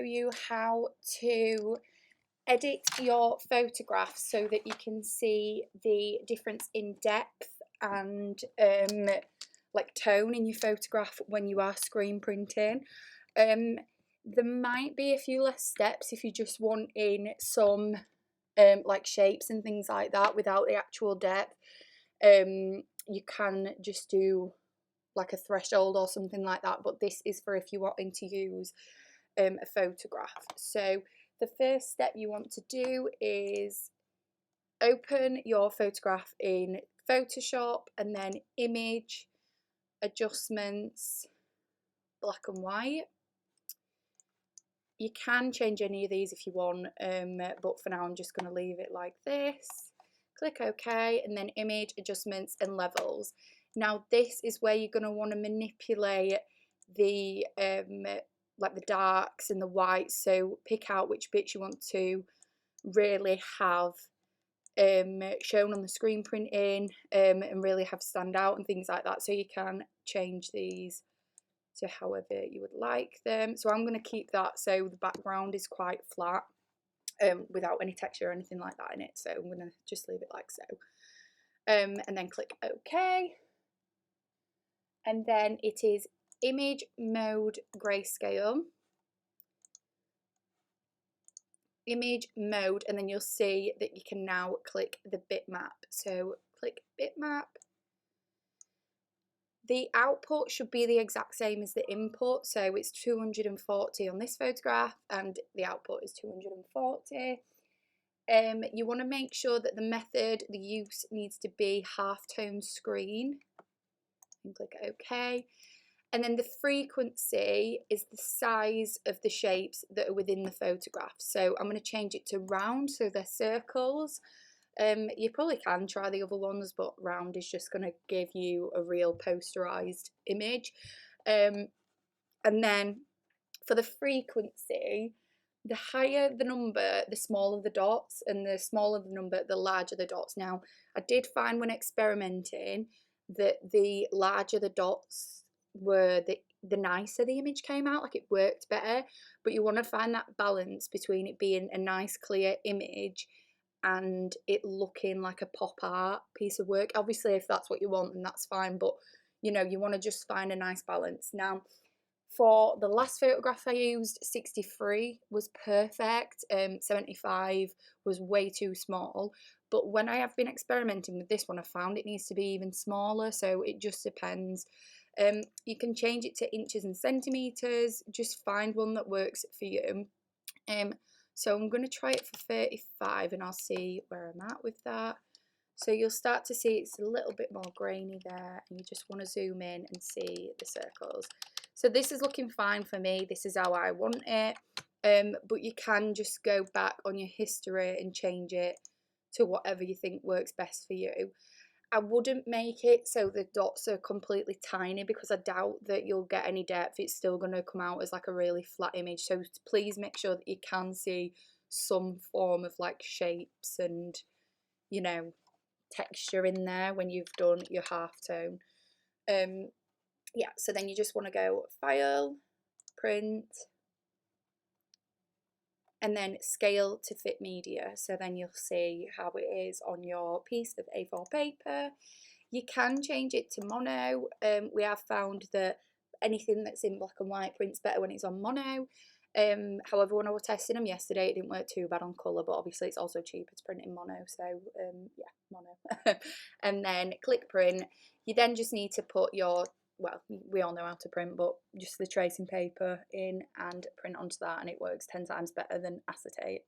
You how to edit your photographs so that you can see the difference in depth and like tone in your photograph when you are screen printing. There might be a few less steps if you just want in some like shapes and things like that without the actual depth. You can just do like a threshold or something like that, but this is for if you're wanting to use a photograph. So the first step you want to do is open your photograph in Photoshop and then image, adjustments, black and white. You can change any of these if you want, but for now I'm just going to leave it like this. Click OK, and then image, adjustments and levels. Now this is where you're going to want to manipulate the like the darks and the whites, so pick out which bits you want to really have shown on the screen printing and really have stand out and things like that. So you can change these to however you would like them. So I'm going to keep that so the background is quite flat without any texture or anything like that in it. So I'm going to just leave it like so. And then click OK. And then it is image mode grayscale. Image mode, and then you'll see that you can now click the bitmap. So click bitmap. The output should be the exact same as the input, so it's 240 on this photograph and the output is 240. You want to make sure that the method, the use needs to be halftone screen, and click OK. And then the frequency is the size of the shapes that are within the photograph. So I'm going to change it to round, so they're circles. You probably can try the other ones, but round is just going to give you a real posterized image. And then for the frequency, the higher the number, the smaller the dots, and the smaller the number, the larger the dots. Now, I did find when experimenting that the larger the dots were, the nicer the image came out, like it worked better. But you want to find that balance between it being a nice clear image and it looking like a pop art piece of work. Obviously if that's what you want, then that's fine, but you know, you want to just find a nice balance. Now for the last photograph I used, 63 was perfect, 75 was way too small, but when I have been experimenting with this one I found it needs to be even smaller, so it just depends. You can change it to inches and centimeters, just find one that works for you. So I'm going to try it for 35 and I'll see where I'm at with that. So you'll start to see it's a little bit more grainy there, and you just want to zoom in and see the circles. So this is looking fine for me, this is how I want it, but you can just go back on your history and change it to whatever you think works best for you. I wouldn't make it so the dots are completely tiny because I doubt that you'll get any depth. It's still going to come out as like a really flat image. So please make sure that you can see some form of like shapes and, you know, texture in there when you've done your halftone. Yeah, so then you just want to go File, Print, and then Scale to Fit Media. So then you'll see how it is on your piece of A4 paper. You can change it to mono. We have found that anything that's in black and white prints better when it's on mono. However, when I was testing them yesterday, it didn't work too bad on colour, but obviously it's also cheaper to print in mono, so yeah, mono. And then click print. You then just need to put your, well, we all know how to print, but just the tracing paper in and print onto that, and it works 10 times better than acetate.